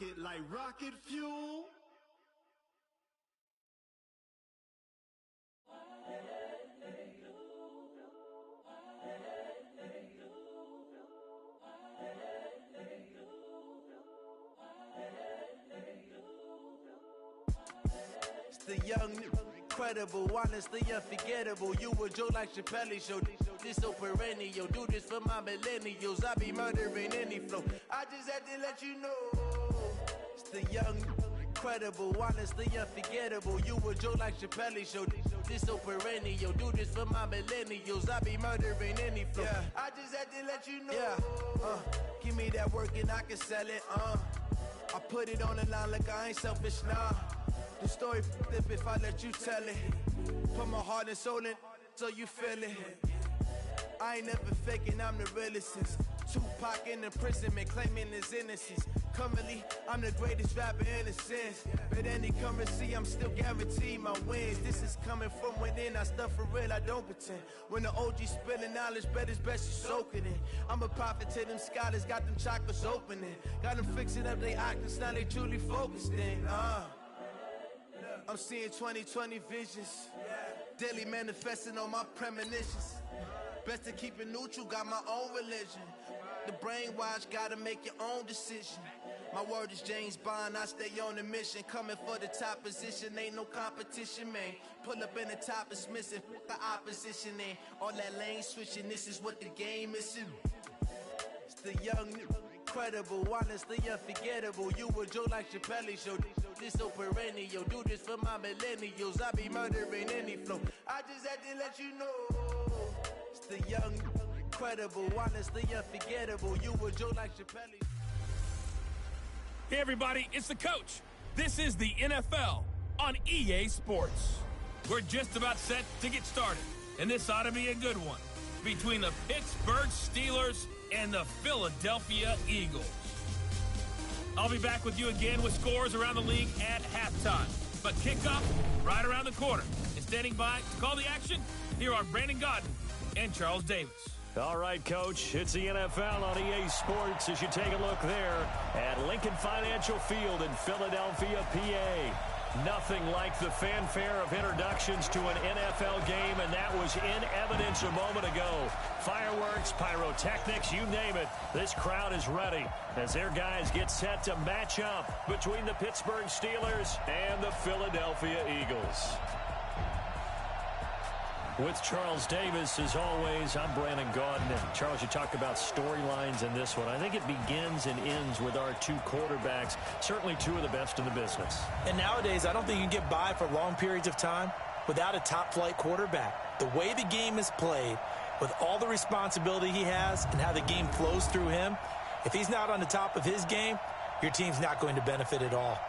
it like rocket fuel. It's the young, incredible, honestly unforgettable. You a Joe like Chappelle show. This so perennial. Do this for my millennials. I be murdering any flow. I just had to let you know. It's the young, incredible, honestly unforgettable. You a Joe like Chappelle show. This so perennial. Do this for my millennials. I be murdering any flow. Yeah. I just had to let you know. Yeah. Give me that work and I can sell it. I put it on the line like I ain't selfish, nah. The story f***ed if I let you tell it. Put my heart and soul in so you feel it. I ain't never faking, I'm the realest since Tupac in imprisonment, claiming his innocence. Currently, I'm the greatest rapper in a sense. But any currency, I'm still guaranteed my wins. This is coming from within, I stuff for real, I don't pretend. When the OG spilling knowledge, bet it's best you soak it in. I'm a prophet to them scholars, got them chakras opening. Got them fixing up they octaves, now they truly focused in. I'm seeing 2020 visions, daily manifesting on my premonitions. Best to keep it neutral, got my own religion. The brainwash, gotta make your own decision. My word is James Bond, I stay on a mission. Coming for the top position, ain't no competition, man. Pull up in the top is missing, the opposition ain't. All that lane switching, this is what the game is. It's the young, incredible, honestly unforgettable. You a Joe like Chappelle show. This so perennial. Do this for my millennials. I be murdering any flow. I just had to let you know. It's the young, incredible, honestly unforgettable. You a Joe like Chappelle. Hey everybody, it's the coach. This is the NFL on EA Sports. We're just about set to get started, and this ought to be a good one between the Pittsburgh Steelers and the Philadelphia Eagles. I'll be back with you again with scores around the league at halftime. But kickoff right around the corner. And standing by to call the action, here are Brandon Gaudin and Charles Davis. All right, Coach, it's the NFL on EA Sports as you take a look there at Lincoln Financial Field in Philadelphia, PA. Nothing like the fanfare of introductions to an NFL game, and that was in evidence a moment ago. Fireworks, pyrotechnics, you name it. This crowd is ready as their guys get set to match up between the Pittsburgh Steelers and the Philadelphia Eagles. With Charles Davis, as always, I'm Brandon Gaudin. And Charles, you talked about storylines in this one. I think it begins and ends with our two quarterbacks, certainly two of the best in the business. And nowadays, I don't think you can get by for long periods of time without a top-flight quarterback. The way the game is played, with all the responsibility he has and how the game flows through him, if he's not on the top of his game, your team's not going to benefit at all.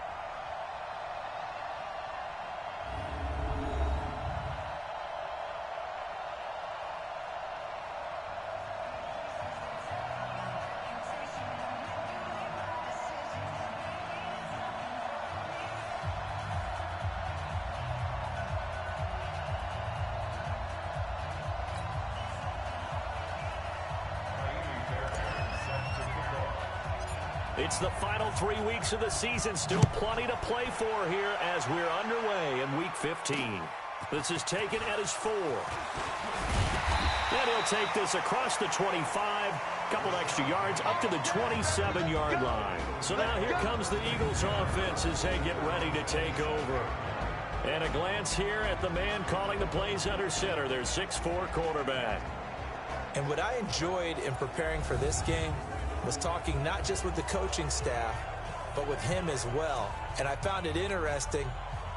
It's the final 3 weeks of the season. Still plenty to play for here as we're underway in Week 15. This is taken at his 4. And he'll take this across the 25. Couple extra yards up to the 27-yard line. So now here comes the Eagles offense as they get ready to take over. And a glance here at the man calling the plays under center, their 6'4" quarterback. And what I enjoyed in preparing for this game was talking not just with the coaching staff, but with him as well. And I found it interesting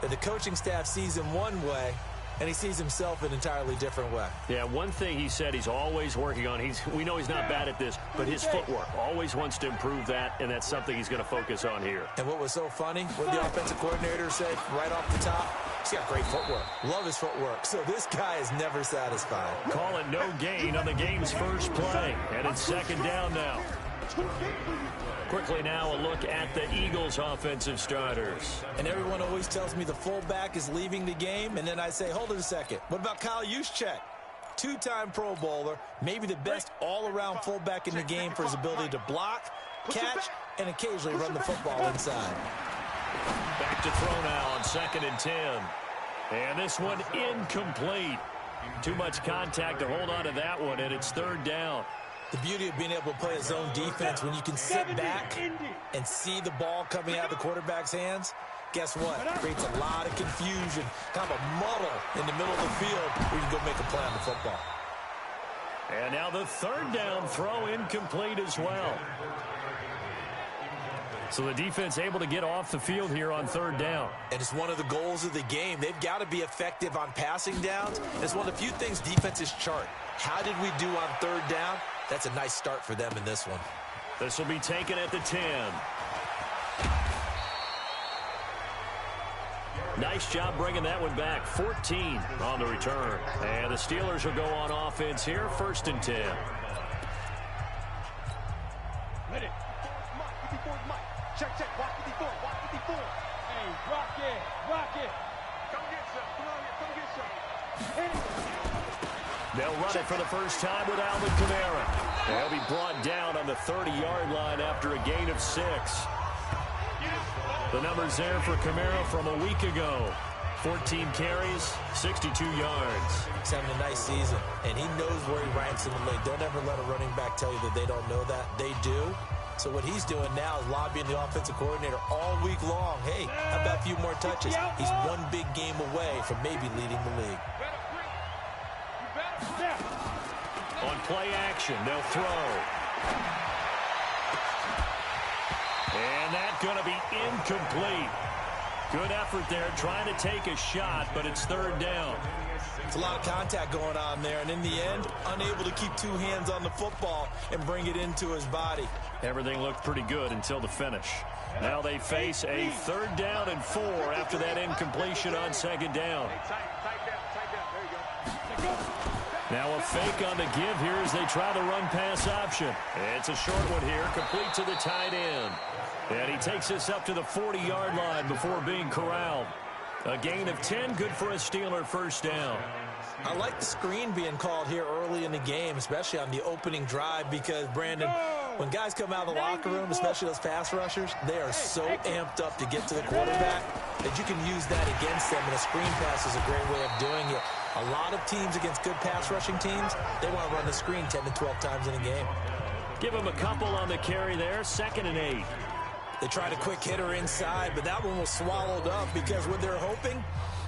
that the coaching staff sees him one way, and he sees himself an entirely different way. Yeah, one thing he said he's always working on, we know he's not bad at this, but his footwork, always wants to improve that, and that's something he's going to focus on here. And what was so funny, what the offensive coordinator said right off the top, he's got great footwork. Love his footwork. So this guy is never satisfied. Call it no gain on the game's first play, and it's second down now. Quickly now, a look at the Eagles' offensive starters. And everyone always tells me the fullback is leaving the game, and then I say, hold it a second. What about Kyle Juszczyk? Two-time Pro Bowler, maybe the best all-around fullback in the game for his ability to block catch, and occasionally run the football inside. Back to throw now on 2nd and 10. And this one incomplete. Too much contact to hold on to that one, and it's 3rd down. The beauty of being able to play a zone defense when you can sit back and see the ball coming out of the quarterback's hands, guess what? It creates a lot of confusion, kind of a muddle in the middle of the field where you can go make a play on the football. And now the 3rd down throw incomplete as well. So the defense able to get off the field here on 3rd down. And it's one of the goals of the game. They've got to be effective on passing downs. It's one of the few things defenses chart. How did we do on 3rd down? That's a nice start for them in this one. This will be taken at the 10. Nice job bringing that one back. 14 on the return. And the Steelers will go on offense here. 1st and 10. Ready. Check. Watch 54. Hey, rock it. Come get some. Come on here. Come get some. They'll run it for the first time with Alvin Kamara. They'll be brought down on the 30-yard line after a gain of 6. The numbers there for Kamara from a week ago. 14 carries, 62 yards. He's having a nice season, and he knows where he ranks in the league. Don't ever let a running back tell you that they don't know that. They do. So what he's doing now is lobbying the offensive coordinator all week long. Hey, how about a few more touches? He's one big game away from maybe leading the league. On play action, they'll throw. And that's going to be incomplete. Good effort there, trying to take a shot, but it's 3rd down. It's a lot of contact going on there, and in the end, unable to keep 2 hands on the football and bring it into his body. Everything looked pretty good until the finish. Now they face a 3rd down and 4 after that incompletion on 2nd down. Now a fake on the give here as they try the run-pass option. It's a short one here, complete to the tight end. And he takes this up to the 40-yard line before being corralled. A gain of 10, good for a Steeler 1st down. I like the screen being called here early in the game, especially on the opening drive, because, Brandon, when guys come out of the locker room, especially those pass rushers, they are so amped up to get to the quarterback that you can use that against them, and a screen pass is a great way of doing it. A lot of teams against good pass rushing teams, they want to run the screen 10 to 12 times in a game. Give him a couple on the carry there, 2nd and 8. They tried a quick hitter inside, but that one was swallowed up because what they're hoping,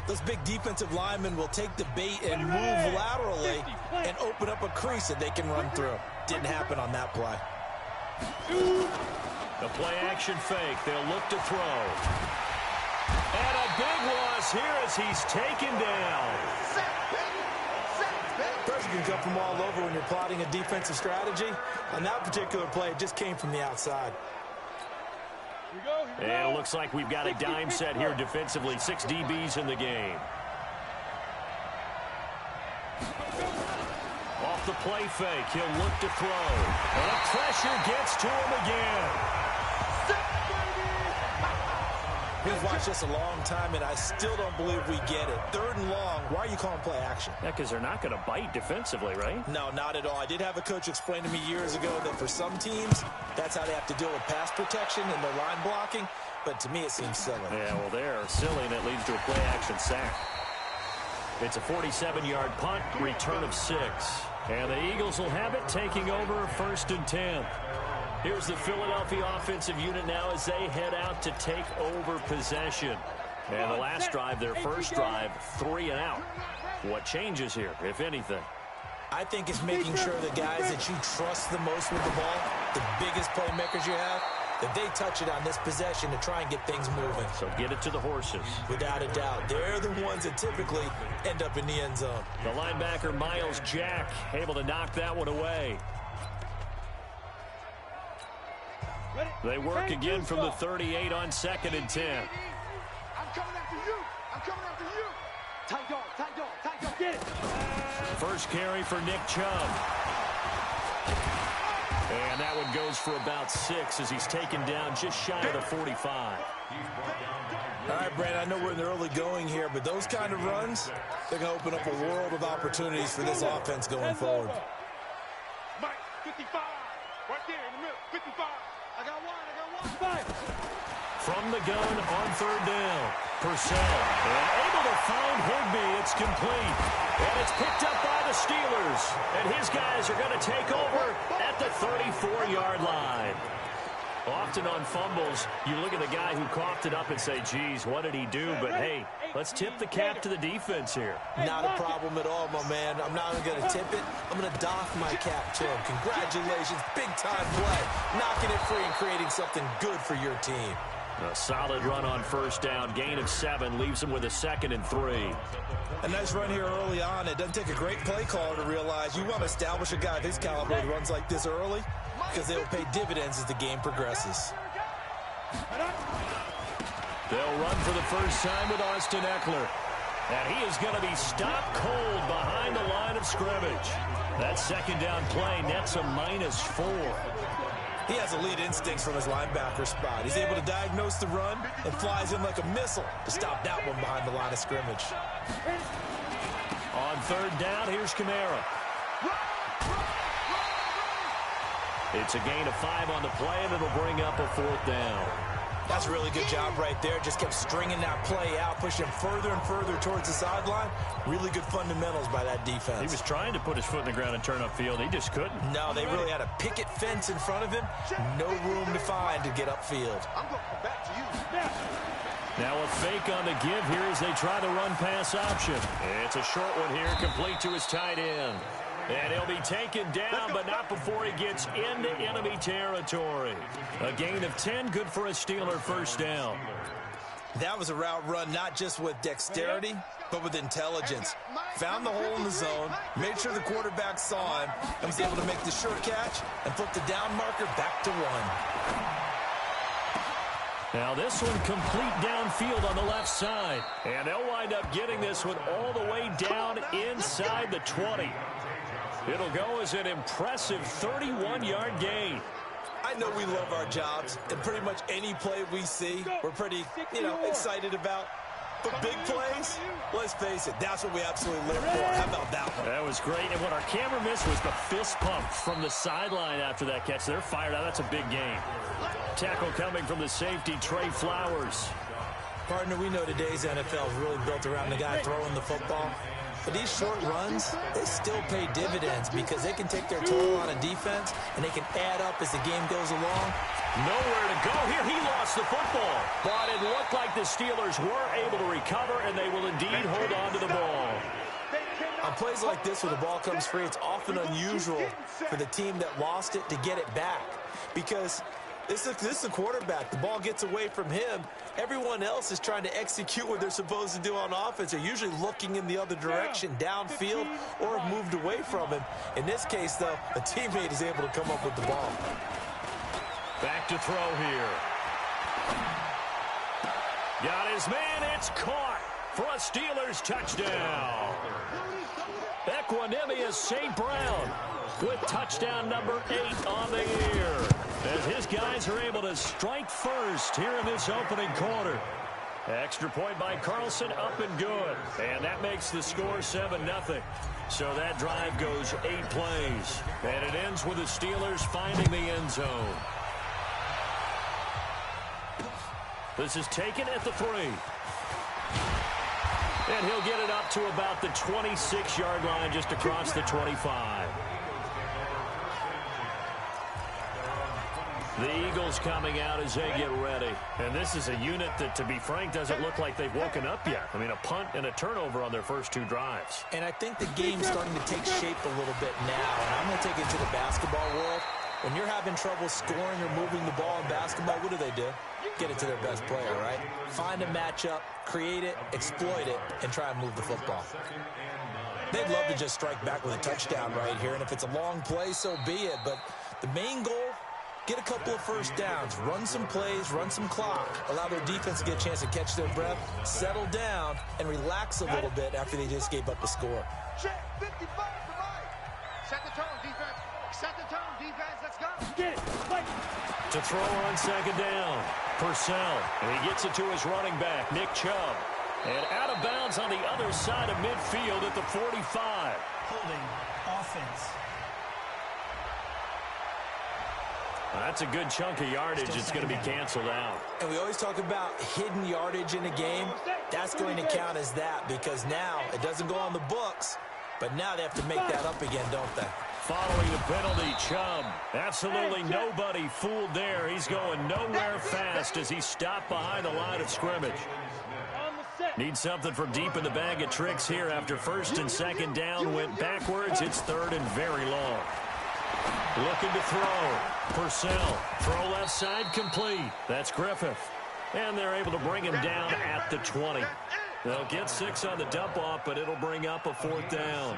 those big defensive linemen will take the bait and move laterally and open up a crease that they can run through. Didn't happen on that play. The play action fake. They'll look to throw. And a big loss here as he's taken down. Pressure can come from all over when you're plotting a defensive strategy. On that particular play, it just came from the outside. And it looks like we've got a dime set here defensively. 6 DBs in the game. Off the play fake, he'll look to throw. And the pressure gets to him again. We've watched this a long time, and I still don't believe we get it. 3rd and long, why are you calling play action? Yeah, because they're not going to bite defensively, right? No, not at all. I did have a coach explain to me years ago that for some teams, that's how they have to deal with pass protection and their line blocking. But to me, it seems silly. Yeah, well, they're silly, and it leads to a play action sack. It's a 47-yard punt, return of 6. And the Eagles will have it, taking over 1st and 10. Here's the Philadelphia offensive unit now as they head out to take over possession. And the last drive, their first drive, 3 and out. What changes here, if anything? I think it's making sure the guys that you trust the most with the ball, the biggest playmakers you have, that they touch it on this possession to try and get things moving. So get it to the horses. Without a doubt. They're the ones that typically end up in the end zone. The linebacker, Miles Jack, able to knock that one away. They work again from the 38 on 2nd and 10. I'm coming after you. I'm coming after you. Tight dog. Get it. First carry for Nick Chubb. And that one goes for about 6 as he's taken down just shy of the 45. All right, Brad, I know we're in the early going here, but those kind of runs, they're going to open up a world of opportunities for this offense going forward. Mike, 55. Right there in the middle. 55. I got one. Fire. From the gun on third down, Purcell. And able to find Higbee. It's complete. And it's picked up by the Steelers. And his guys are going to take over at the 34-yard line. Often on fumbles, you look at the guy who coughed it up and say, geez, what did he do? But, hey, let's tip the cap to the defense here. Not a problem at all, my man. I'm not even going to tip it. I'm going to doff my cap to him. Congratulations. Big-time play. Knocking it free and creating something good for your team. A solid run on first down. Gain of 7 leaves him with a 2nd and 3. A nice run here early on. It doesn't take a great play caller to realize you want to establish a guy of his caliber who runs like this early, because they'll pay dividends as the game progresses. They'll run for the first time with Austin Eckler. And he is going to be stopped cold behind the line of scrimmage. That second down play nets a -4. He has elite instincts from his linebacker spot. He's able to diagnose the run and flies in like a missile to stop that one behind the line of scrimmage. On third down, here's Kamara. It's a gain of 5 on the play, and it'll bring up a 4th down. That's a really good job right there. Just kept stringing that play out, pushing him further and further towards the sideline. Really good fundamentals by that defense. He was trying to put his foot in the ground and turn upfield. He just couldn't. No, they really had a picket fence in front of him. No room to find to get upfield. I'm going to come back to you. Now a fake on the give here as they try the run-pass option. It's a short one here, complete to his tight end. And he'll be taken down, but not before he gets into enemy territory. A gain of 10, good for a Steeler first down. That was a route run not just with dexterity, but with intelligence. Found the hole in the zone, made sure the quarterback saw him, and was able to make the sure catch and flip the down marker back to 1. Now this one complete downfield on the left side. And they'll wind up getting this one all the way down inside the 20. It'll go as an impressive 31-yard gain. I know we love our jobs, and pretty much any play we see, we're pretty, excited about. But big plays, let's face it, that's what we absolutely live for. How about that one? That was great. And what our camera missed was the fist pump from the sideline after that catch. They're fired out. That's a big gain. Tackle coming from the safety, Trey Flowers. Partner, we know today's NFL is really built around the guy throwing the football. But these short runs, they still pay dividends because they can take their toll on a defense and they can add up as the game goes along. Nowhere to go here. He lost the football. But it looked like the Steelers were able to recover, and they will indeed hold on to the ball. On plays like this where the ball comes free, it's often unusual for the team that lost it to get it back because this is the quarterback. The ball gets away from him. Everyone else is trying to execute what they're supposed to do on offense. They're usually looking in the other direction, downfield, or have moved away from him. In this case, though, a teammate is able to come up with the ball. Back to throw here. Got his man. It's caught for a Steelers touchdown. Equanimeous St. Brown with touchdown number 8 on the year, as his guys are able to strike first here in this opening quarter. Extra point by Carlson, up and good. And that makes the score 7-0. So that drive goes 8 plays. And it ends with the Steelers finding the end zone. This is taken at the 3. And he'll get it up to about the 26-yard line, just across the 25. The Eagles coming out as they get ready. And this is a unit that, to be frank, doesn't look like they've woken up yet. I mean, a punt and a turnover on their first 2 drives. And I think the game's starting to take shape a little bit now. And I'm going to take it to the basketball world. When you're having trouble scoring or moving the ball in basketball, what do? Get it to their best player, right? Find a matchup, create it, exploit it, and try and move the football. They'd love to just strike back with a touchdown right here. And if it's a long play, so be it. But the main goal, get a couple of first downs, run some plays, run some clock, allow their defense to get a chance to catch their breath, settle down, and relax a little bit after they just gave up a score. Check 55 for Mike. Set the tone, defense. Set the tone, defense. Let's go. Get it. Fight. To throw on second down, Purcell. And he gets it to his running back, Nick Chubb. And out of bounds on the other side of midfield at the 45. Holding offense. That's a good chunk of yardage. It's going to be canceled out. And we always talk about hidden yardage in a game. That's going to count as that because now it doesn't go on the books, but now they have to make that up again, don't they? Following the penalty, Chubb. Absolutely nobody fooled there. He's going nowhere fast as he stopped behind the line of scrimmage. Need something from deep in the bag of tricks here after first and second down. Went backwards. It's third and very long. Looking to throw. Purcell. Throw left side complete. That's Griffith. And they're able to bring him down at the 20. They'll get 6 on the dump-off, but it'll bring up a fourth down.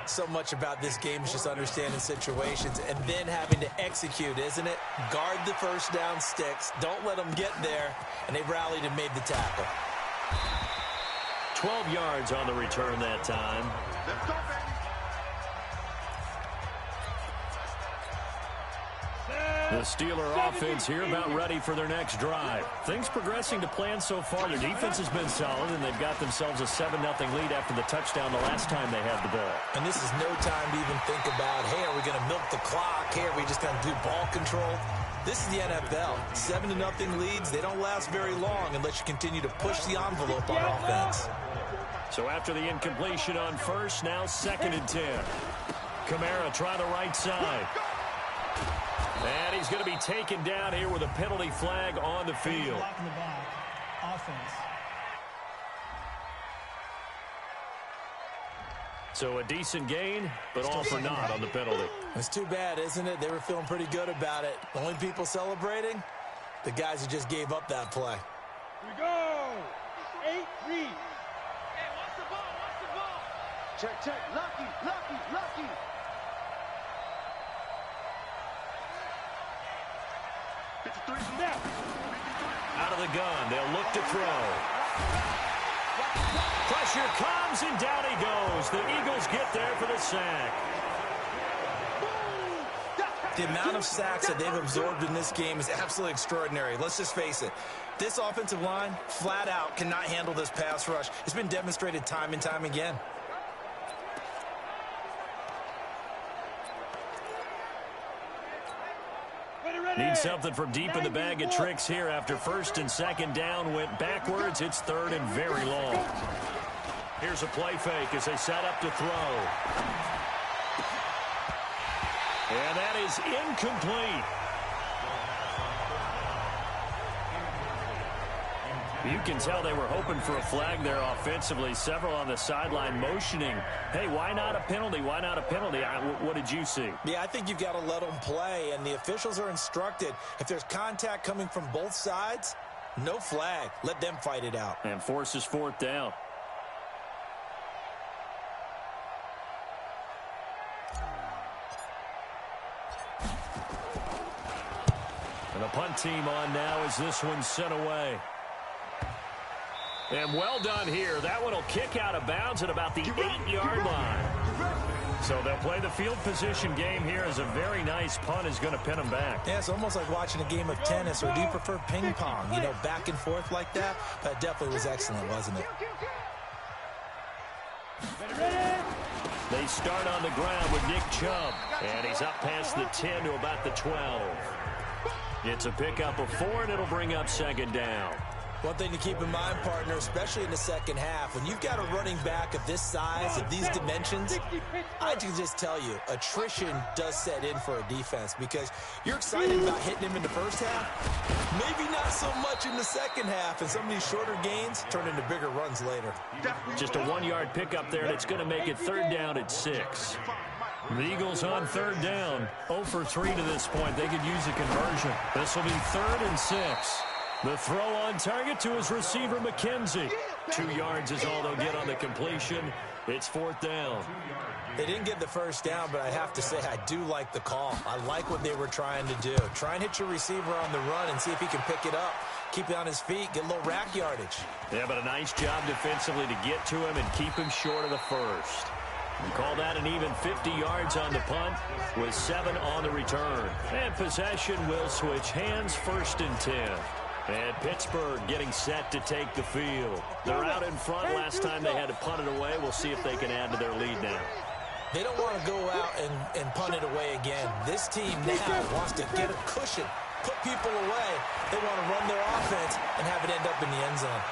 So much about this game is just understanding situations and then having to execute, isn't it? Guard the first down sticks. Don't let them get there. And they rallied and made the tackle. 12 yards on the return that time. Let's go, baby. The Steeler offense here about ready for their next drive. Things progressing to plan so far. Their defense has been solid, and they've got themselves a 7-0 lead after the touchdown the last time they had the ball. And this is no time to even think about, hey, are we going to milk the clock? Hey, are we just going to do ball control? This is the NFL. 7-0 leads, they don't last very long unless you continue to push the envelope on offense. So after the incompletion on first, now 2nd and 10. Kamara try the right side. And he's going to be taken down here with a penalty flag on the field. So a decent gain, but all for naught on the penalty. It's too bad, isn't it? They were feeling pretty good about it. The only people celebrating, the guys who just gave up that play. Here we go. 8-3. Hey, watch the ball, watch the ball. Check, check. Lucky, lucky, lucky. Out of the gun, they'll look to throw. Pressure comes, and down he goes. The Eagles get there for the sack. The amount of sacks that they've absorbed in this game is absolutely extraordinary. Let's just face it. This offensive line, flat out, cannot handle this pass rush. It's been demonstrated time and time again. Need something from deep in the bag of tricks here after first and second down. Went backwards. It's third and very long. Here's a play fake as they set up to throw. And that is incomplete. You can tell they were hoping for a flag there offensively. Several on the sideline motioning. Hey, why not a penalty? Why not a penalty? What did you see? Yeah, I think you've got to let them play, and the officials are instructed. If there's contact coming from both sides, no flag. Let them fight it out. And forces fourth down. And the punt team on now as this one's sent away. And well done here. That one will kick out of bounds at about the 8-yard line. So they'll play the field position game here as a very nice punt is going to pin them back. Yeah, it's almost like watching a game of tennis, or do you prefer ping pong? You know, back and forth like that? That definitely was excellent, wasn't it? They start on the ground with Nick Chubb. And he's up past the 10 to about the 12. It's a pickup of 4, and it'll bring up second down. One thing to keep in mind, partner, especially in the second half, when you've got a running back of this size, of these dimensions, I can just tell you, attrition does set in for a defense because you're excited about hitting him in the first half, maybe not so much in the second half, and some of these shorter gains turn into bigger runs later. Just a 1-yard pickup there, and it's going to make it third down at 6. The Eagles on third down, 0 for 3 to this point. They could use a conversion. This will be 3rd and 6. The throw on target to his receiver, McKenzie. 2 yards is all they'll get on the completion. It's 4th down. They didn't get the first down, but I have to say I do like the call. I like what they were trying to do. Try and hit your receiver on the run and see if he can pick it up. Keep it on his feet, get a little rack yardage. Yeah, but a nice job defensively to get to him and keep him short of the first. We call that an even 50 yards on the punt with 7 on the return. And possession will switch hands, 1st and 10. And Pittsburgh getting set to take the field. They're out in front. Last time they had to punt it away. We'll see if they can add to their lead now. They don't want to go out and punt it away again. This team now wants to get a cushion, put people away. They want to run their offense and have it end up in the end zone.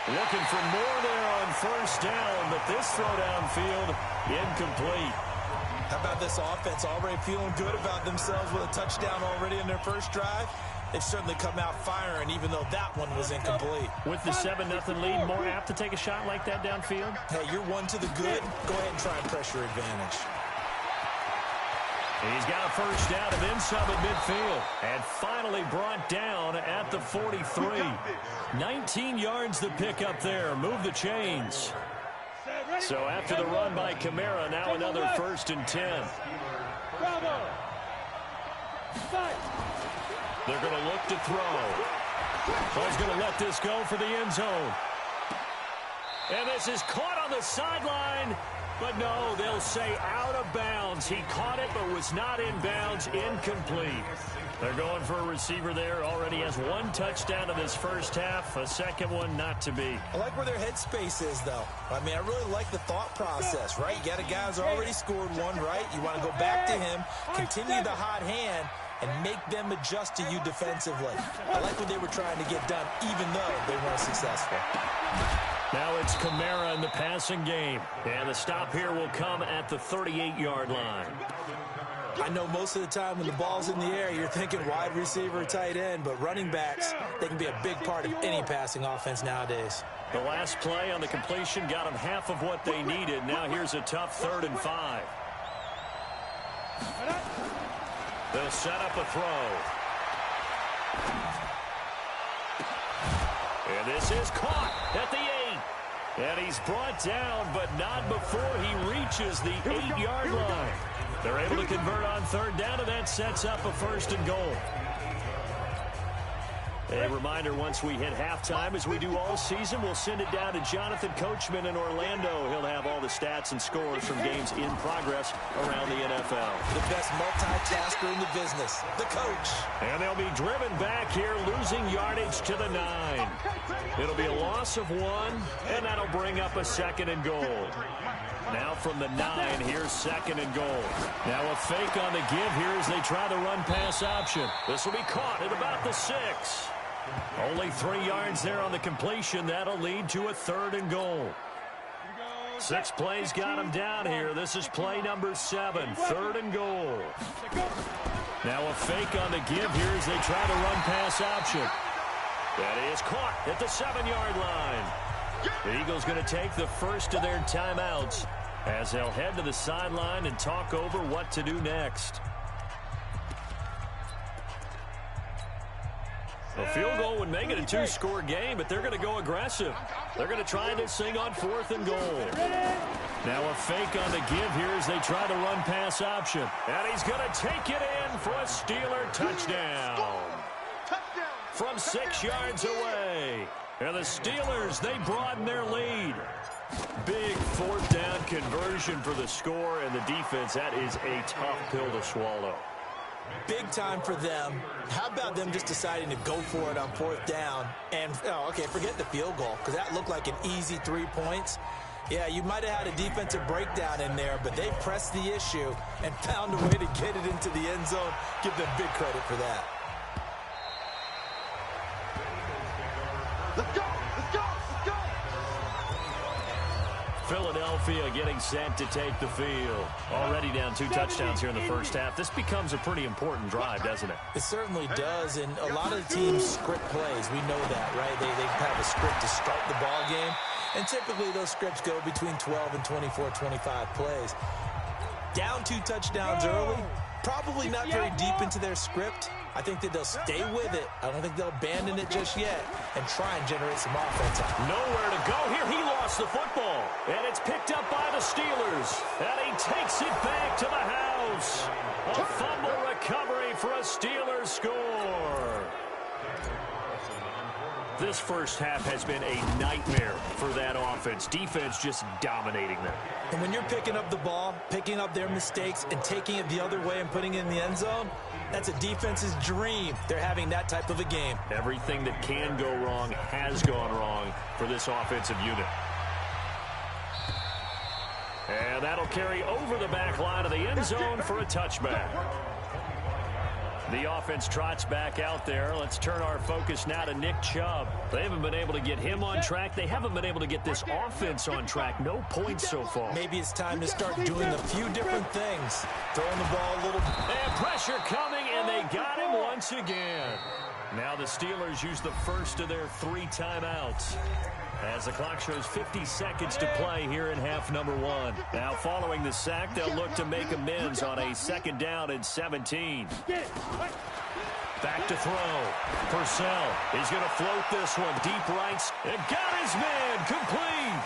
Looking for more there on first down, but this throw downfield incomplete. How about this offense already feeling good about themselves with a touchdown already in their first drive? They've certainly come out firing, even though that one was incomplete. With the 7-0 lead, more apt to take a shot like that downfield? Hey, you're one to the good. Go ahead and try and pressure advantage. He's got a first down of inside of midfield and finally brought down at the 43. 19 yards the pick up there. Move the chains. So after the run by Kamara, now another 1st and 10. Bravo. They're going to look to throw. He's going to let this go for the end zone. And this is caught on the sideline. But no, they'll say out of bounds. He caught it but was not in bounds. Incomplete. They're going for a receiver there. Already has 1 touchdown in this first half. A second one not to be. I like where their headspace is, though. I mean, I really like the thought process, right? You got a guy who's already scored one, right? You want to go back to him, continue the hot hand, and make them adjust to you defensively. I like what they were trying to get done, even though they weren't successful. Now it's Kamara in the passing game. And the stop here will come at the 38-yard line. I know most of the time when the ball's in the air, you're thinking wide receiver, tight end, but running backs, they can be a big part of any passing offense nowadays. The last play on the completion got them half of what they needed. Now here's a tough 3rd and 5. They'll set up a throw. And this is caught at the 8. And he's brought down, but not before he reaches the 8-yard line. They're able to convert on 3rd down, and that sets up a 1st and goal. A reminder, once we hit halftime, as we do all season, we'll send it down to Jonathan Coachman in Orlando. He'll have all the stats and scores from games in progress around the NFL. The best multitasker in the business, the coach. And they'll be driven back here, losing yardage to the 9. It'll be a loss of 1, and that'll bring up a 2nd and goal. Now from the 9, here's 2nd and goal. Now a fake on the give here as they try the run-pass option. This will be caught at about the 6. Only 3 yards there on the completion. That'll lead to a 3rd and goal. 6 plays got him down here. This is play number 7, 3rd and goal. Now a fake on the give here as they try the run-pass option. That is caught at the 7-yard line. The Eagles going to take the first of their timeouts as they'll head to the sideline and talk over what to do next. A field goal would make it a 2-score game, but they're going to go aggressive. They're going to try this thing on 4th and goal. Now a fake on the give here as they try the run-pass option. And he's going to take it in for a Steeler touchdown. From 6 yards away. And the Steelers, they broaden their lead. Big 4th down conversion for the score, and the defense, that is a tough pill to swallow. Big time for them. How about them just deciding to go for it on 4th down? And, forget the field goal, because that looked like an easy 3 points. Yeah, you might have had a defensive breakdown in there, but they pressed the issue and found a way to get it into the end zone. Give them big credit for that. Let's go! Let's go! Let's go! Philadelphia getting set to take the field. Already down 2 touchdowns here in the first half. This becomes a pretty important drive, doesn't it? It certainly does, and a lot of the teams script plays. We know that, right? They have a script to start the ball game, and typically those scripts go between 12 and 24, 25 plays. Down 2 touchdowns early, probably not very deep into their script. I think that they'll stay with it. I don't think they'll abandon it just yet and try and generate some offense. Nowhere to go here. He lost the football. And it's picked up by the Steelers. And he takes it back to the house. A fumble recovery for a Steelers score. This first half has been a nightmare for that offense. Defense just dominating them. And when you're picking up the ball, picking up their mistakes, and taking it the other way and putting it in the end zone, that's a defense's dream. They're having that type of a game. Everything that can go wrong has gone wrong for this offensive unit. And that'll carry over the back line of the end zone for a touchback. The offense trots back out there. Let's turn our focus now to Nick Chubb. They haven't been able to get him on track. They haven't been able to get this offense on track. No points so far. Maybe it's time to start doing a few different things. Throwing the ball a little. And pressure coming, and they got him once again. Now the Steelers use the first of their 3 timeouts, as the clock shows 50 seconds to play here in half number 1. Now following the sack, they'll look to make amends on a 2nd down and 17. Back to throw. Purcell is going to float this one deep right. It got his man complete.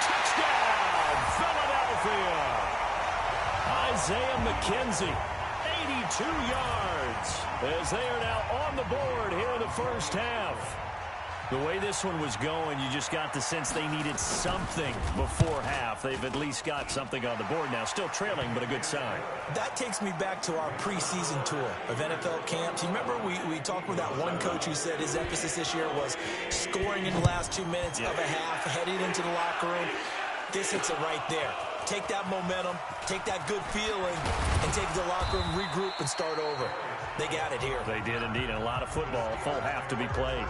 Touchdown, Philadelphia. Isaiah McKenzie, 82 yards, as they are now on the board here in the first half. The way this one was going, you just got the sense they needed something before half. They've at least got something on the board now. Still trailing, but a good sign. That takes me back to our preseason tour of NFL camps. You remember we talked with that one coach who said his emphasis this year was scoring in the last 2 minutes of a half, heading into the locker room. This hits it right there. Take that momentum, take that good feeling, and take the locker room, regroup, and start over. They got it here. They did indeed. A lot of football, full half to be played.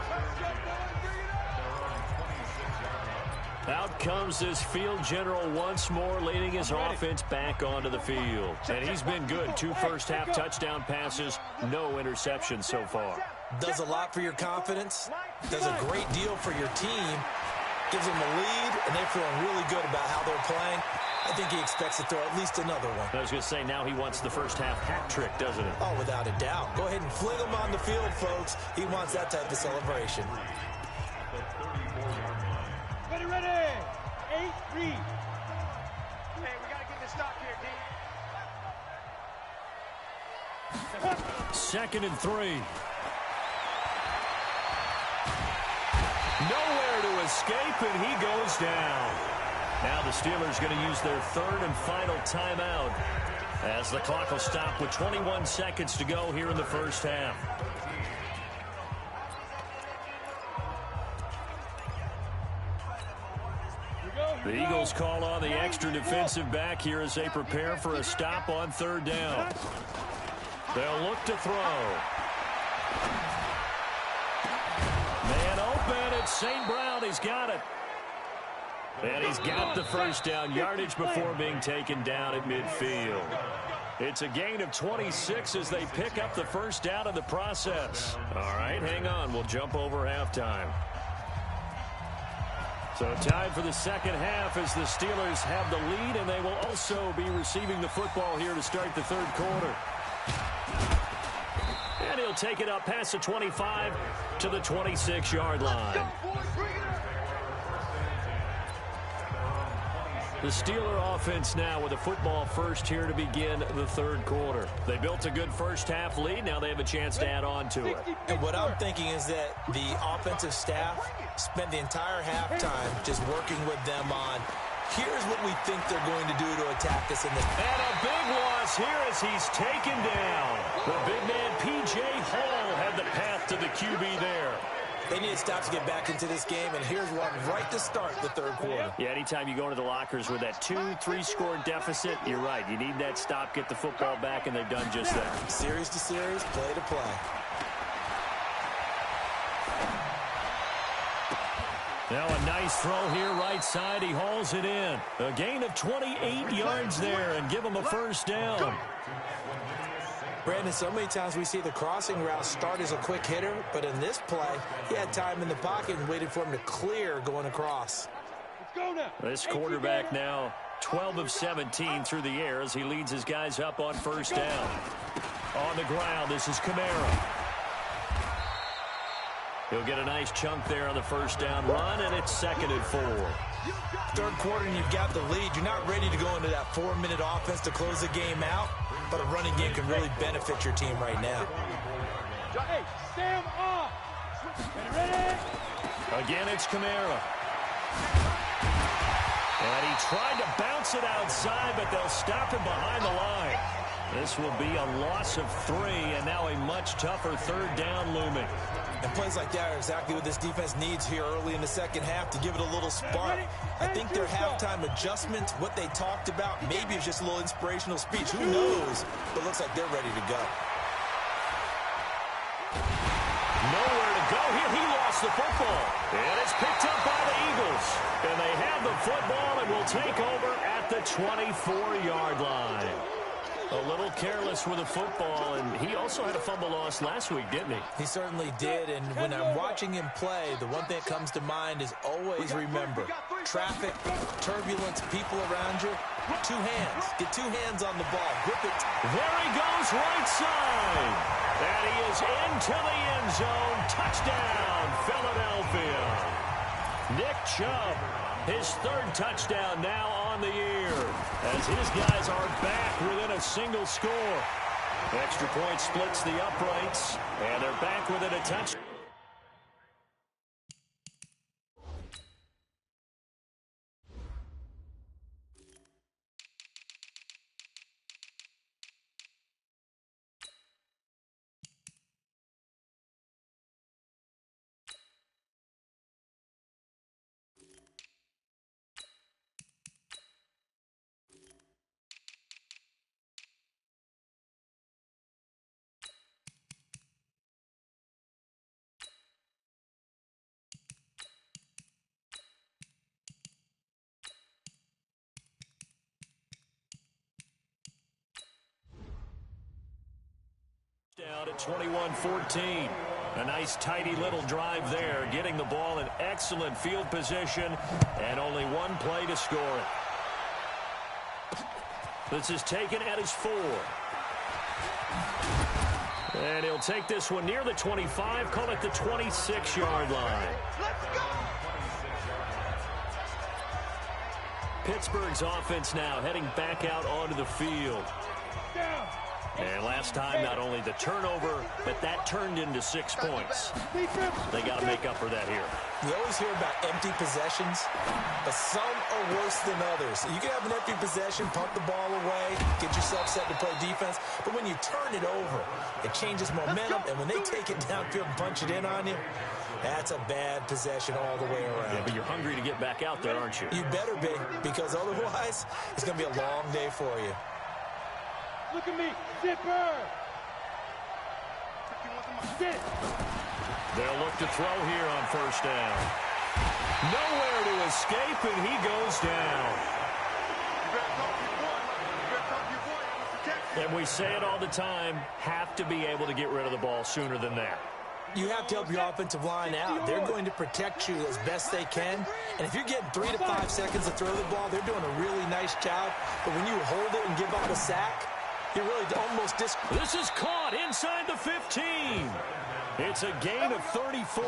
Out comes this field general once more, leading his offense back onto the field. And he's been good. 2 first-half touchdown passes, no interceptions so far. Does a lot for your confidence, does a great deal for your team, gives them a lead, and they're feeling really good about how they're playing. I think he expects to throw at least another one. I was going to say, now he wants the first-half hat trick, doesn't he? Oh, without a doubt. Go ahead and fling him on the field, folks. He wants that type of celebration. Ready. 8-3. Hey, we got to get this stop here, D. 2nd and 3. Nowhere to escape, and he goes down. Now the Steelers going to use their 3rd and final timeout, as the clock will stop with 21 seconds to go here in the first half. The Eagles call on the extra defensive back here as they prepare for a stop on 3rd down. They'll look to throw. Man open, it's St. Brown. He's got it. And he's got the first down yardage before being taken down at midfield. It's a gain of 26 as they pick up the first down in the process. All right, hang on. We'll jump over halftime. So time for the 2nd half as the Steelers have the lead, and they will also be receiving the football here to start the 3rd quarter. And he'll take it up past the 25 to the 26-yard line. The Steeler offense now with the football first here to begin the 3rd quarter. They built a good first-half lead. Now they have a chance to add on to it. And what I'm thinking is that the offensive staff spent the entire halftime just working with them on, here's what we think they're going to do to attack us in this. And a big loss here as he's taken down. The big man, P.J. Hall, had the path to the QB there. They need to stop to get back into this game, and here's one right to start the 3rd quarter. Yeah, anytime you go into the lockers with that 2-3-score deficit, you're right. You need that stop, get the football back, and they've done just that. Series to series, play to play. Now a nice throw here right side. He hauls it in. A gain of 28 yards there and give him a first down. Brandon, so many times we see the crossing route start as a quick hitter, but in this play, he had time in the pocket and waited for him to clear going across. Let's go now. This quarterback now 12 of 17 through the air as he leads his guys up on first down. On the ground, this is Kamara. He'll get a nice chunk there on the first down run, and it's 2nd and 4. 3rd quarter, and you've got the lead. You're not ready to go into that 4-minute offense to close the game out, but a running game can really benefit your team right now. Hey, Sam off. Ready? Again, it's Kamara. And he tried to bounce it outside, but they'll stop him behind the line. This will be a loss of 3, and now a much tougher third down looming. And plays like that are exactly what this defense needs here early in the second half to give it a little spark. I think their halftime adjustment, what they talked about, maybe it's just a little inspirational speech. Who knows? But it looks like they're ready to go. Nowhere to go here. He lost the football. And it's picked up by the Eagles. And they have the football and will take over at the 24-yard line. A little careless with the football, and he also had a fumble loss last week, didn't he? He certainly did, and when I'm watching him play, the one thing that comes to mind is always remember, traffic, turbulence, people around you, 2 hands. Get 2 hands on the ball. Grip it. There he goes, right side. And he is into the end zone. Touchdown, Philadelphia. Nick Chubb, his 3rd touchdown now on the year, as his guys are back within a single score. Extra point splits the uprights, and they're back within a touchdown. Down at 21-14. A nice, tidy little drive there, getting the ball in excellent field position, and only 1 play to score it. This is taken at his 4. And he'll take this one near the 25, call it the 26-yard line. Let's go! Pittsburgh's offense now heading back out onto the field. Down. And last time, not only the turnover, but that turned into 6 points. They got to make up for that here. You always hear about empty possessions, but some are worse than others. You can have an empty possession, pump the ball away, get yourself set to play defense, but when you turn it over, it changes momentum, and when they take it downfield and punch it in on you, that's a bad possession all the way around. Yeah, but you're hungry to get back out there, aren't you? You better be, because otherwise, it's going to be a long day for you. Look at me, zipper. Sit. They'll look to throw here on 1st down. Nowhere to escape, and he goes down. And we say it all the time, have to be able to get rid of the ball sooner than that. You have to help your offensive line out. They're going to protect you as best they can. And if you're getting 3 to 5 seconds to throw the ball, they're doing a really nice job. But when you hold it and give up a sack, you're really almost This is caught inside the 15. It's a gain of 34.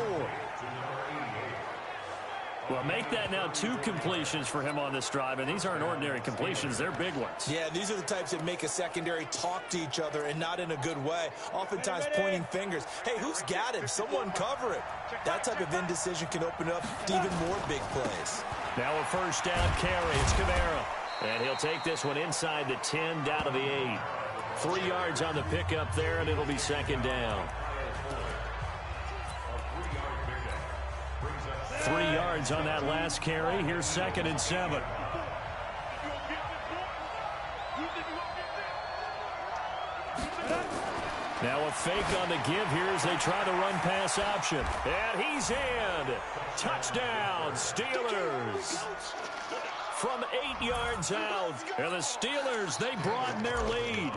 Well, make that now 2 completions for him on this drive, and these aren't ordinary completions. They're big ones. Yeah, these are the types that make a secondary talk to each other and not in a good way. Oftentimes pointing fingers. Hey, who's got him? Someone cover it. That type of indecision can open up to even more big plays. Now a 1st down carry. It's Kamara. And he'll take this one inside the 10, down to the 8. 3 yards on the pickup there, and it'll be 2nd down. 3 yards on that last carry. Here's 2nd and 7. Now a fake on the give here as they try the run-pass option. And he's in. Touchdown, Steelers. From 8 yards out. And the Steelers, they broaden their lead.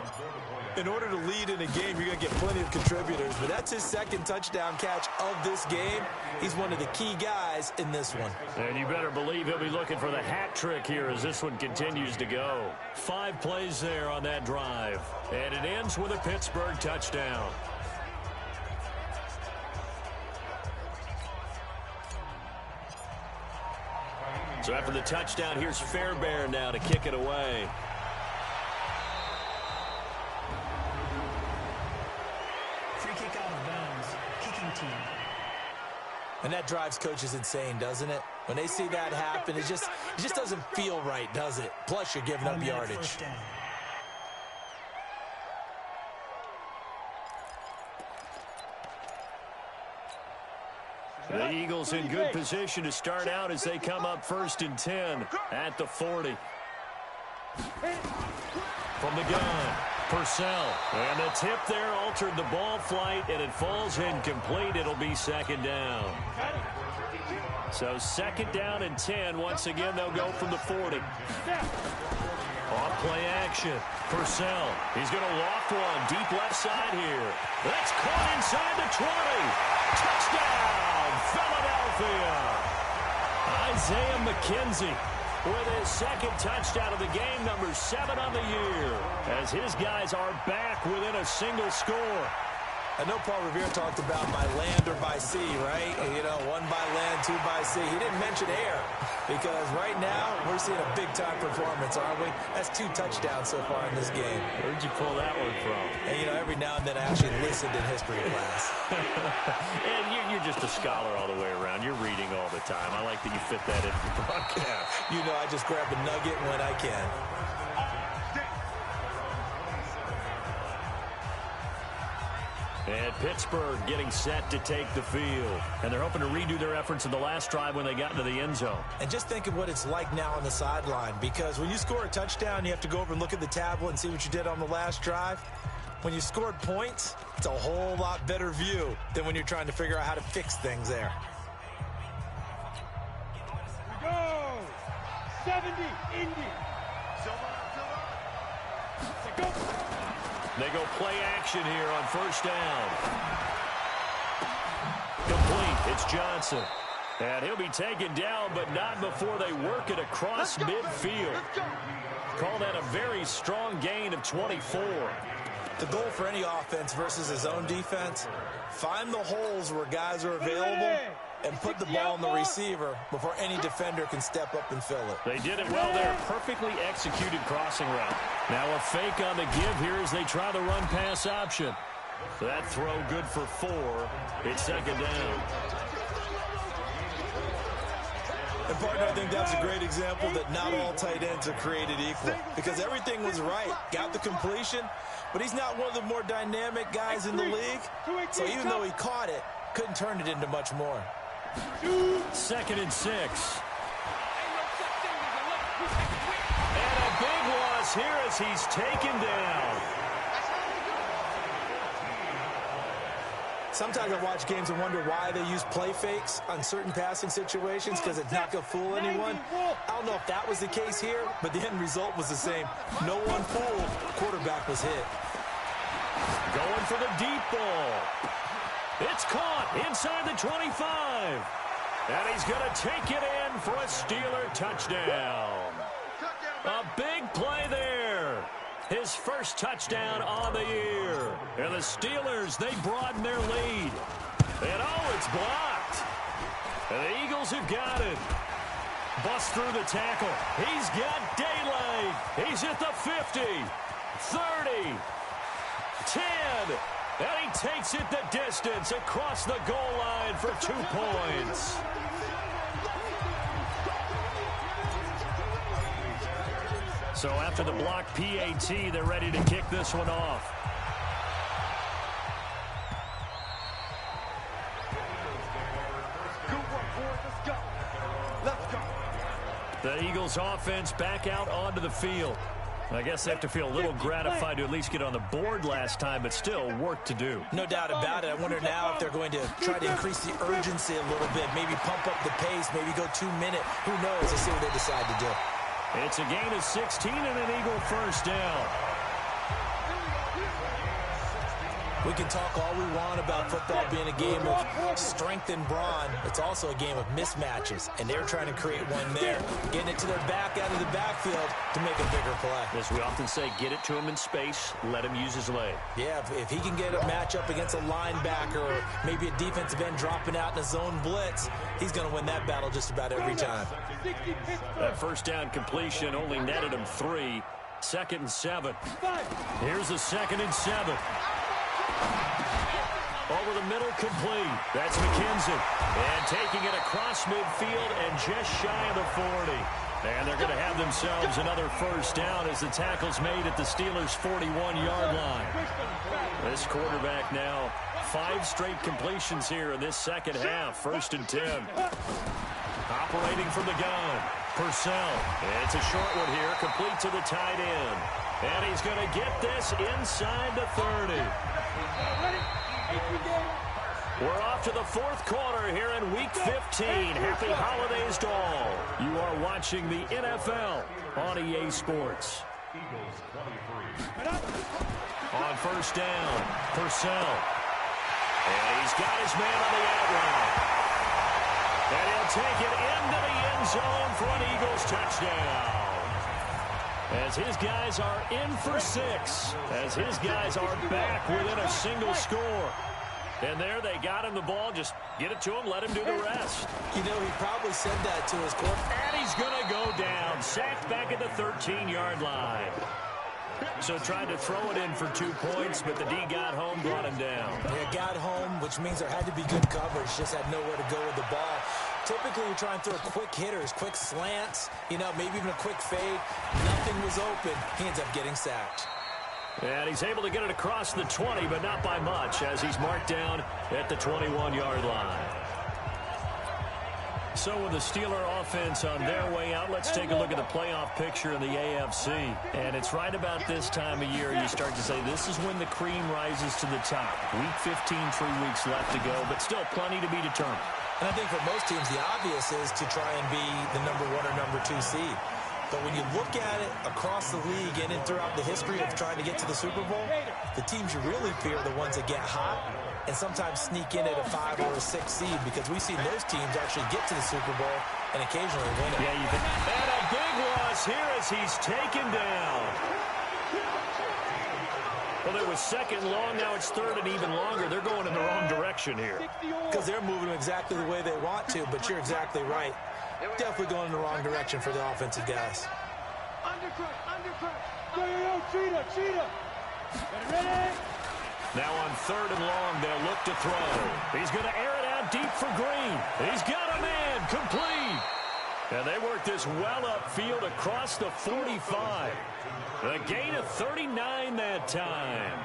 In order to lead in a game, you're going to get plenty of contributors. But that's his 2nd touchdown catch of this game. He's one of the key guys in this one. And you better believe he'll be looking for the hat trick here as this one continues to go. 5 plays there on that drive. And it ends with a Pittsburgh touchdown. So after the touchdown, here's Fairbairn now to kick it away. Free kick out of bounds. Kicking team. And that drives coaches insane, doesn't it? When they see that happen, it just doesn't feel right, does it? Plus, you're giving up yardage. The Eagles in good position to start out as they come up 1st and 10 at the 40. From the gun, Purcell. And the tip there altered the ball flight, and it falls incomplete. It'll be 2nd down. So 2nd down and 10. Once again, they'll go from the 40. Off play action. Purcell. He's going to loft one. Deep left side here. That's caught inside the 20. Touchdown, Philadelphia. Isaiah McKenzie with his 2nd touchdown of the game, number 7 on the year, as his guys are back within a single score. I know Paul Revere talked about by land or by sea, right? You know, 1 by land, 2 by sea. He didn't mention air because right now we're seeing a big-time performance, aren't we? That's 2 touchdowns so far in this game. Where'd you pull that one from? And, you know, every now and then I actually listened in history class. And you're just a scholar all the way around. You're reading all the time. I like that you fit that into the broadcast. You know, I just grab a nugget when I can. And Pittsburgh getting set to take the field. And they're hoping to redo their efforts in the last drive when they got into the end zone. And just think of what it's like now on the sideline, because when you score a touchdown, you have to go over and look at the tablet and see what you did on the last drive. When you scored points, it's a whole lot better view than when you're trying to figure out how to fix things there. We go! 70, Indy. Go. They go play action here on 1st down. Complete. It's Johnson. And he'll be taken down, but not before they work it across midfield. Call that a very strong gain of 24. The goal for any offense versus his own defense, find the holes where guys are available and put the ball on the receiver before any defender can step up and fill it. They did it well there. Perfectly executed crossing route. Now a fake on the give here as they try the run-pass option. That throw good for 4. It's 2nd down. And, partner, I think that's a great example that not all tight ends are created equal, because everything was right. Got the completion, but he's not one of the more dynamic guys in the league. So even though he caught it, couldn't turn it into much more. 2nd and 6. And a big loss here as he's taken down. Sometimes I watch games and wonder why they use play fakes on certain passing situations, because it's not going to fool anyone. I don't know if that was the case here, but the end result was the same. No one fooled. Quarterback was hit. Going for the deep ball. It's caught inside the 25. And he's going to take it in for a Steeler touchdown. A big play there. His 1st touchdown on the year. And the Steelers, they broaden their lead. And oh, it's blocked. And the Eagles have got it. Bust through the tackle. He's got daylight. He's at the 50, 30, 10. And he takes it the distance across the goal line for 2 points. So after the block PAT, they're ready to kick this one off. The Eagles offense back out onto the field. I guess they have to feel a little gratified to at least get on the board last time, but still work to do. No doubt about it. I wonder now if they're going to try to increase the urgency a little bit, maybe pump up the pace, maybe go 2-minute. Who knows? Let's see what they decide to do. It's a gain of 16 and an Eagle 1st down. We can talk all we want about football being a game of strength and brawn. It's also a game of mismatches, and they're trying to create one there, getting it to their back out of the backfield to make a bigger play. As we often say, get it to him in space, let him use his leg. Yeah, if he can get a matchup against a linebacker or maybe a defensive end dropping out in a zone blitz, he's going to win that battle just about every time. That 1st down completion only netted him 3. 2nd and 7. Here's a 2nd and 7. Over the middle, complete. That's McKenzie. And taking it across midfield and just shy of the 40. And they're going to have themselves another first down as the tackle's made at the Steelers' 41-yard line. This quarterback now 5 straight completions here in this second half. 1st and 10. Operating from the gun. Purcell. It's a short one here, complete to the tight end. And he's going to get this inside the 30. We're off to the 4th quarter here in Week 15. Happy holidays to all. You are watching the NFL on EA Sports. On first down, Purcell. And he's got his man on the out route. And he'll take it into the end zone for an Eagles touchdown. As his guys are in for 6. As his guys are back within a single score. And there they got him the ball. Just get it to him, let him do the rest. You know, he probably said that to his court. And he's going to go down. Sacked back at the 13-yard line. So tried to throw it in for 2 points, but the D got home, brought him down. Yeah, got home, which means there had to be good coverage. Just had nowhere to go with the ball. Typically, you try and throw quick hitters, quick slants, you know, maybe even a quick fade. Nothing was open. He ends up getting sacked. And he's able to get it across the 20, but not by much, as he's marked down at the 21-yard line. So with the Steeler offense on their way out, let's take a look at the playoff picture in the AFC. And it's right about this time of year you start to say this is when the cream rises to the top. Week 15, 3 weeks left to go, but still plenty to be determined. And I think for most teams, the obvious is to try and be the number 1 or number 2 seed. But when you look at it across the league and throughout the history of trying to get to the Super Bowl, the teams you really fear are the ones that get hot and sometimes sneak in at a 5 or a 6 seed, because we've seen those teams actually get to the Super Bowl and occasionally win it. Yeah, you think. And a big loss here as he's taken down. Well, it was 2nd long, now it's 3rd and even longer. They're going in the wrong direction here. Because they're moving exactly the way they want to, but you're exactly right. Definitely going in the wrong direction for the offensive guys. Cheetah. Ready? Now on 3rd and long, they'll look to throw. He's going to air it out deep for Green. He's got a man, complete. And they work this well upfield across the 45. A gain of 39 that time.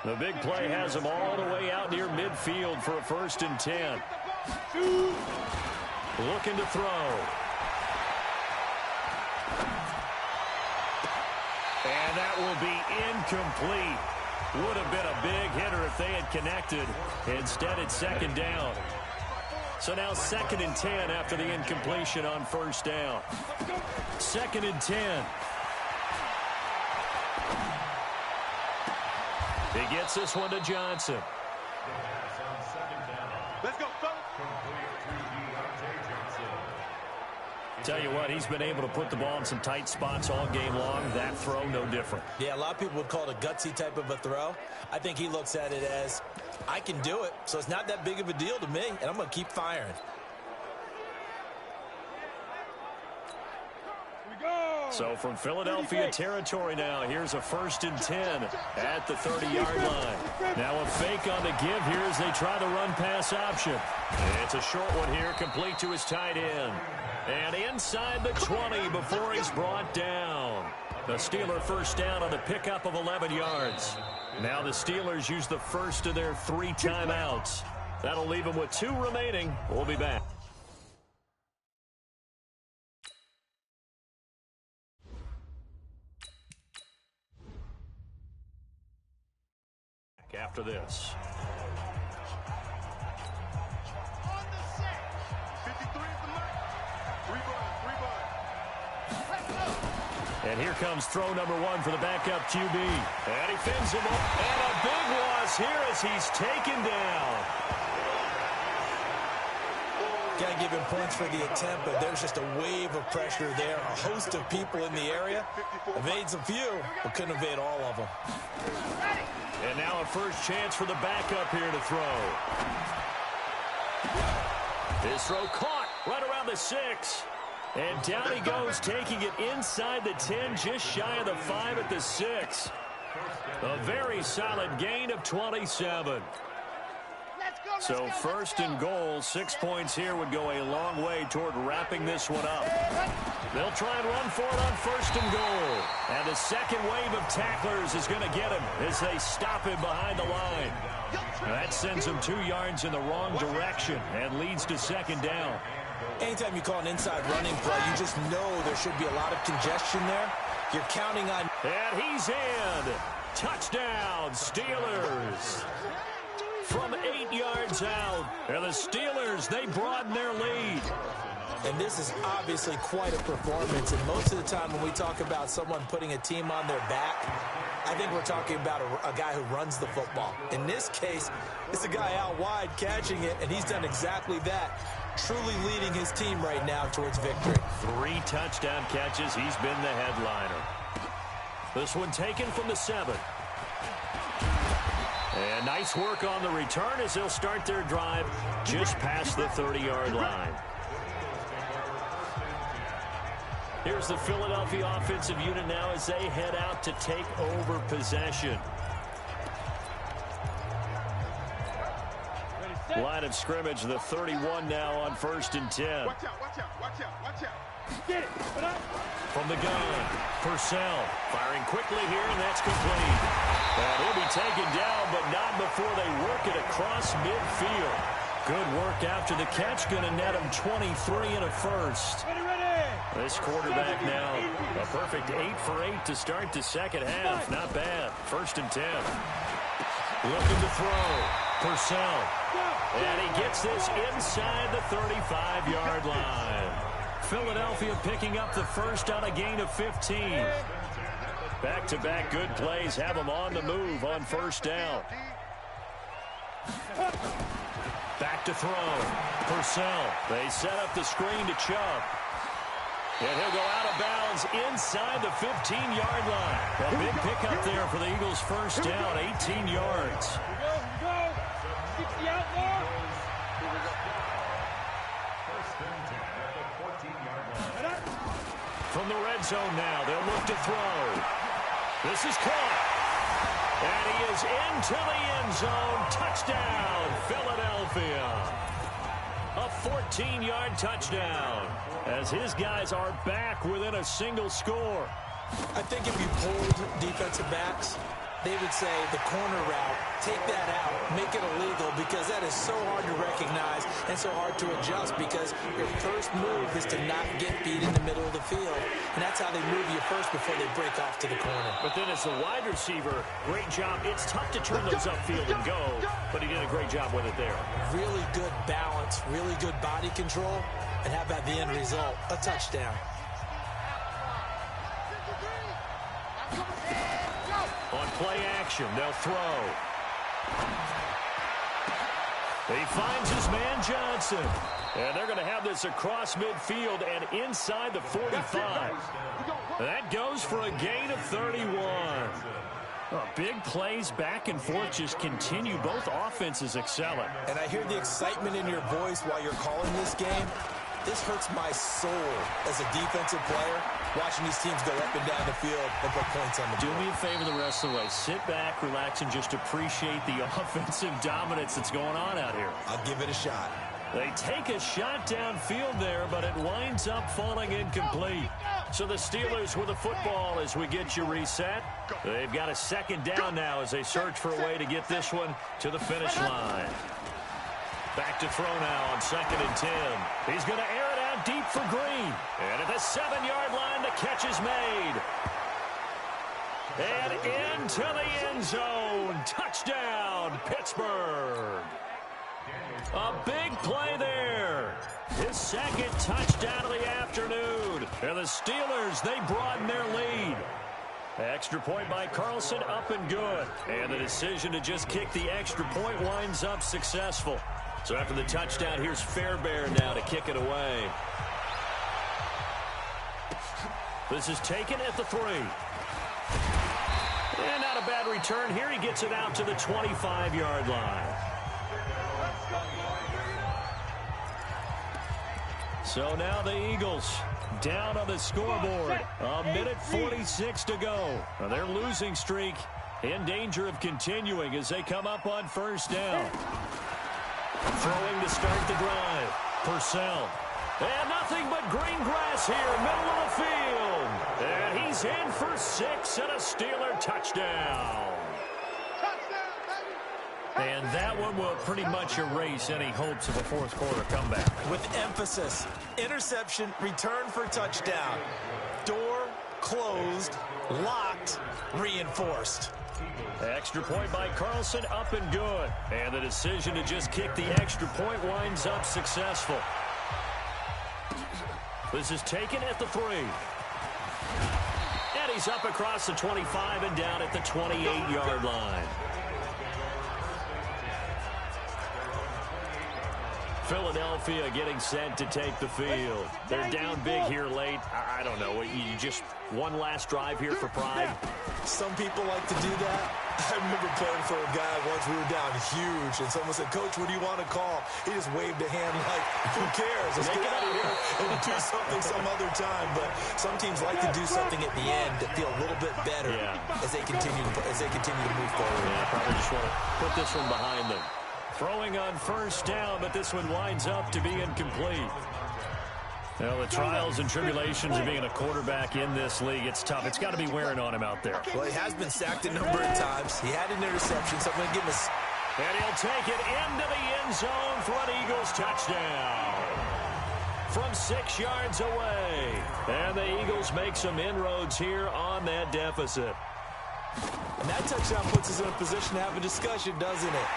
The big play has them all the way out near midfield for a 1st and 10. Looking to throw. And that will be incomplete. Would have been a big hitter if they had connected. Instead, it's 2nd down. So now 2nd and 10 after the incompletion on 1st down. 2nd and 10. He gets this one to Johnson. Let's go, folks. Tell you what, he's been able to put the ball in some tight spots all game long. That throw, no different. Yeah, a lot of people would call it a gutsy type of a throw. I think he looks at it as, I can do it, so it's not that big of a deal to me, and I'm going to keep firing. So from Philadelphia territory now, here's a 1st and 10 at the 30-yard line. Now a fake on the give here as they try the run-pass option. It's a short one here, complete to his tight end. And inside the 20 before he's brought down. The Steeler 1st down on the pickup of 11 yards. Now the Steelers use the first of their 3 timeouts. That'll leave them with 2 remaining. We'll be back. After this. On the set. 53 at the mark. Rebar. And here comes throw number 1 for the backup QB. And he fins him up. And a big loss here as he's taken down. Got to give him points for the attempt, but there's just a wave of pressure there. A host of people in the area. Evades a few, but couldn't evade all of them. And now a first chance for the backup here to throw. This throw caught right around the 6. And down he goes, taking it inside the 10, just shy of the 5 at the 6. A very solid gain of 27. So first and goal, 6 points here would go a long way toward wrapping this one up. They'll try and run for it on first and goal. And the second wave of tacklers is going to get him as they stop him behind the line. That sends him 2 yards in the wrong direction and leads to second down. Anytime you call an inside running play, you just know there should be a lot of congestion there. You're counting on... And he's in. Touchdown, Steelers. From 8 yards out. And the Steelers, they broaden their lead. And this is obviously quite a performance. And most of the time when we talk about someone putting a team on their back, I think we're talking about a guy who runs the football. In this case, it's a guy out wide catching it, and he's done exactly that. Truly leading his team right now towards victory. 3 touchdown catches. He's been the headliner. This one taken from the 7. And nice work on the return as they'll start their drive just past the 30-yard line. Here's the Philadelphia offensive unit now as they head out to take over possession. Line of scrimmage, the 31 now on first and 10. Watch out, watch out, watch out, watch out. Get it. From the gun, Purcell firing quickly here, and that's complete. And he'll be taken down, but not before they work it across midfield. Good work after the catch, going to net him 23 and a first. This quarterback now, a perfect 8 for 8 to start the second half. Not bad. First and 10. Looking to throw. Purcell. And he gets this inside the 35-yard line. Philadelphia picking up the first on a gain of 15. Back-to-back good plays have them on the move on first down. Back to throw. Purcell. They set up the screen to Chubb. And he'll go out of bounds inside the 15-yard line. A big pickup there for the Eagles' first down, 18 yards. Here we go. 60 out there. From the red zone now, they'll look to throw. This is caught. And he is into the end zone. Touchdown, Philadelphia. A 14-yard touchdown as his guys are back within a single score. I think if you pulled defensive backs, they would say the corner route, take that out, make it illegal, because that is so hard to recognize and so hard to adjust, because your first move is to not get beat in the middle of the field. And that's how they move you first before they break off to the corner. But then as a wide receiver, great job. It's tough to turn those upfield and go, but he did a great job with it there. Really good balance, really good body control, and how about the end result? A touchdown. On play action, they'll throw. He finds his man Johnson. And they're going to have this across midfield and inside the 45. That goes for a gain of 31. Big plays back and forth just continue. Both offenses excelling. And I hear the excitement in your voice while you're calling this game. This hurts my soul as a defensive player, watching these teams go up and down the field and put points on the board. Do me a favor the rest of the way. Sit back, relax, and just appreciate the offensive dominance that's going on out here. I'll give it a shot. They take a shot downfield there, but it winds up falling incomplete. So the Steelers with the football as we get you reset. They've got a second down now as they search for a way to get this one to the finish line. Back to throw now on second and 10. He's going to air it out deep for Green. And at the 7-yard line, the catch is made. And into the end zone. Touchdown, Pittsburgh. A big play there. His second touchdown of the afternoon. And the Steelers, they broaden their lead. Extra point by Carlson, up and good. And the decision to just kick the extra point winds up successful. So after the touchdown, here's Fairbairn now to kick it away. This is taken at the 3. And not a bad return here. He gets it out to the 25-yard line. So now the Eagles down on the scoreboard. A minute 46 to go. Now their losing streak in danger of continuing as they come up on first down. Throwing to start the drive. Purcell. And nothing but green grass here, middle of the field. And he's in for 6 and a Steeler touchdown. And that one will pretty much erase any hopes of a fourth quarter comeback. With emphasis, interception, return for touchdown. Door closed, locked, reinforced. Extra point by Carlson, up and good. And the decision to just kick the extra point winds up successful. This is taken at the 3. And he's up across the 25 and down at the 28-yard line. Philadelphia getting set to take the field. They're down big here late. I don't know. You just one last drive here for pride? Some people like to do that. I remember playing for a guy once. We were down huge, and someone said, "Coach, what do you want to call?" He just waved a hand like, "Who cares? Let's get out of here and do something some other time." But some teams like to do something at the end to feel a little bit better as they continue to move forward. Yeah, probably just want to put this one behind them. Throwing on first down, but this one winds up to be incomplete. Well, the trials and tribulations of being a quarterback in this league, it's tough. It's got to be wearing on him out there. Well, he has been sacked a number of times. He had an interception, so I'm going to give him a... And he'll take it into the end zone for an Eagles touchdown. From 6 yards away. And the Eagles make some inroads here on that deficit. And that touchdown puts us in a position to have a discussion, doesn't it?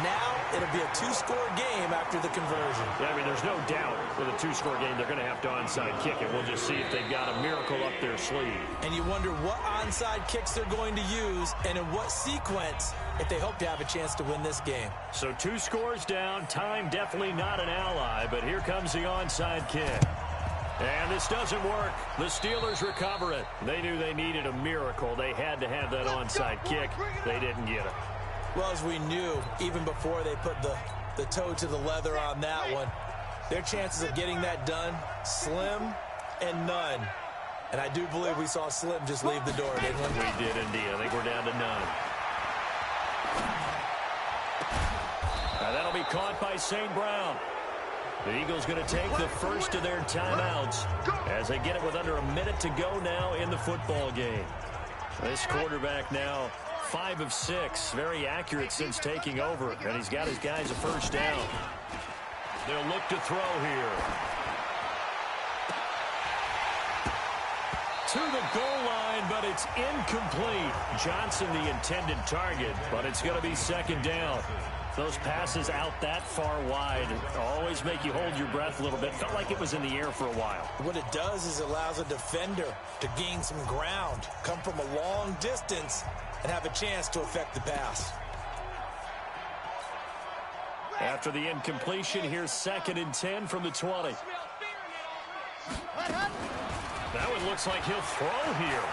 Now it'll be a 2-score game after the conversion. Yeah, I mean, there's no doubt with a 2-score game they're going to have to onside kick it. We'll just see if they've got a miracle up their sleeve. And you wonder what onside kicks they're going to use and in what sequence if they hope to have a chance to win this game. So 2 scores down. Time definitely not an ally, but here comes the onside kick. And this doesn't work. The Steelers recover it. They knew they needed a miracle. They had to have that onside kick. They didn't get it. Well, as we knew, even before they put the toe to the leather on that one, their chances of getting that done, slim and none. And I do believe we saw Slim just leave the door, didn't we? We did indeed. I think we're down to none. That'll be caught by St. Brown. The Eagles going to take the first of their timeouts as they get it with under a minute to go now in the football game. This quarterback now 5 of 6, very accurate since taking over, and he's got his guys a first down. They'll look to throw here. To the goal line, but it's incomplete. Johnson the intended target, but it's going to be second down. Those passes out that far wide always make you hold your breath a little bit. Felt like it was in the air for a while. What it does is it allows a defender to gain some ground, come from a long distance, and have a chance to affect the pass. After the incompletion, here's 2nd and 10 from the 20. That one looks like he'll throw here.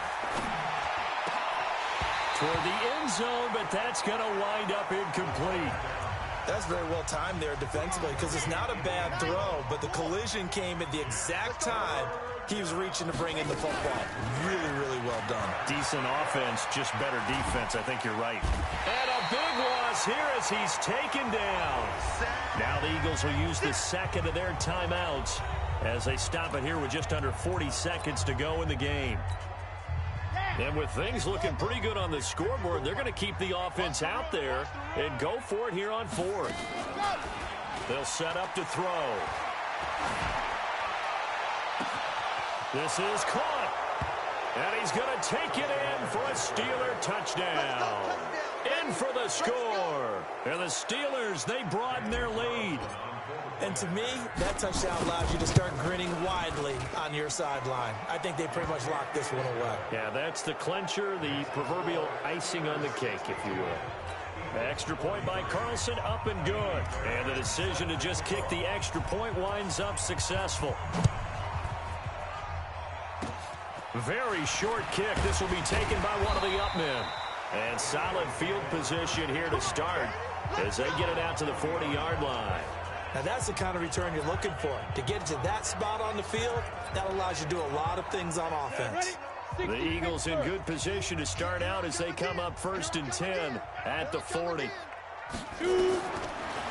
Toward the end zone, but that's going to wind up incomplete. That's very well timed there defensively because it's not a bad throw, but the collision came at the exact time he was reaching to bring in the football. Really, really well done. Decent offense, just better defense. I think you're right. And a big loss here as he's taken down. Now the Eagles will use the second of their timeouts as they stop it here with just under 40 seconds to go in the game. And with things looking pretty good on the scoreboard, they're going to keep the offense out there and go for it here on 4th. They'll set up to throw. This is caught. And he's going to take it in for a Steeler touchdown. In for the score. And the Steelers, they broaden their lead. And to me, that touchdown allows you to start grinning widely on your sideline. I think they pretty much locked this one away. Yeah, that's the clincher, the proverbial icing on the cake, if you will. Extra point by Carlson, up and good. And the decision to just kick the extra point winds up successful. Very short kick. This will be taken by one of the up men. And solid field position here to start as they get it out to the 40-yard line. Now, that's the kind of return you're looking for. To get to that spot on the field, that allows you to do a lot of things on offense. The Eagles in good position to start out as they come up 1st and 10 at the 40.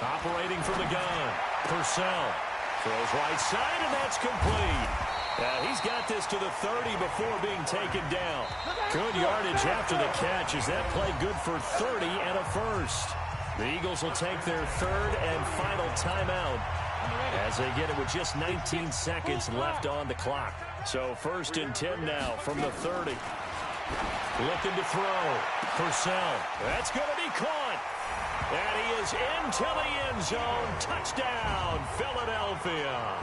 Operating from the gun, Purcell throws right side, and that's complete. He's got this to the 30 before being taken down. Good yardage after the catch as that play good for 30 and a first. The Eagles will take their third and final timeout as they get it with just 19 seconds left on the clock. So 1st and 10 now from the 30. Looking to throw. Purcell. That's going to be caught. And he is into the end zone. Touchdown, Philadelphia.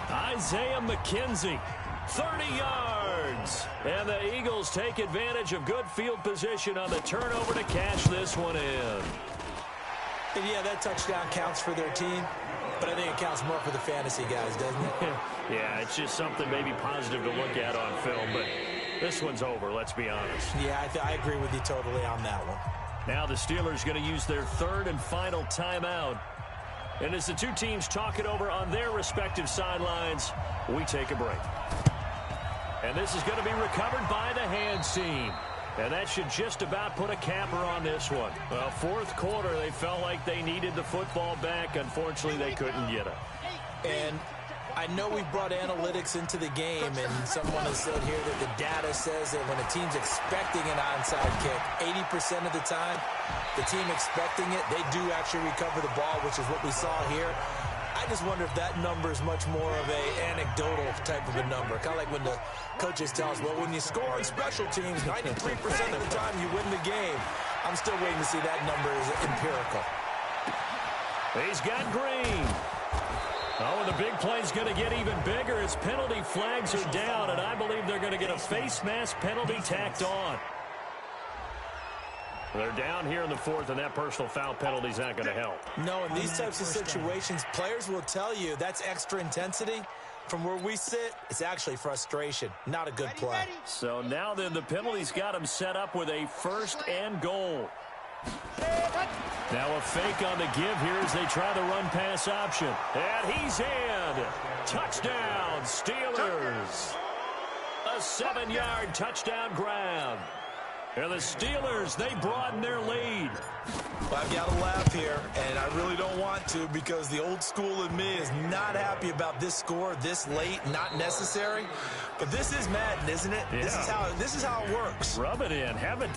Isaiah McKenzie, 30 yards. And the Eagles take advantage of good field position on the turnover to cash this one in. And yeah, that touchdown counts for their team, but I think it counts more for the fantasy guys, doesn't it? Yeah, it's just something maybe positive to look at on film, but this one's over, let's be honest. Yeah, I agree with you totally on that one. Now the Steelers going to use their third and final timeout. And as the two teams talk it over on their respective sidelines, we take a break. And this is going to be recovered by the hands team. And that should just about put a capper on this one. Well, 4th quarter, they felt like they needed the football back. Unfortunately, they couldn't get it. And I know we brought analytics into the game, and someone has said here that the data says that when a team's expecting an onside kick, 80% of the time, the team expecting it, they do actually recover the ball, which is what we saw here. I just wonder if that number is much more of a anecdotal type of a number. Kind of like when the coaches tell us, well, when you score on special teams, 93% of the time you win the game. I'm still waiting to see that number is empirical. He's got Green. Oh, and the big play's going to get even bigger as penalty flags are down, and I believe they're going to get a face mask penalty tacked on. They're down here in the 4th, and that personal foul penalty is not going to help. No, in these types of situations, players will tell you that's extra intensity. From where we sit, it's actually frustration, not a good play. So now then, the penalty's got him set up with a 1st and goal. Now a fake on the give here as they try the run-pass option. And he's in. Touchdown, Steelers. A 7-yard touchdown grab. And the Steelers, they broaden their lead. Well, I've got to laugh here, and I really don't want to because the old school in me is not happy about this score this late, not necessary. But this is Madden, isn't it? Yeah. This is how it works. Rub it in. Have it.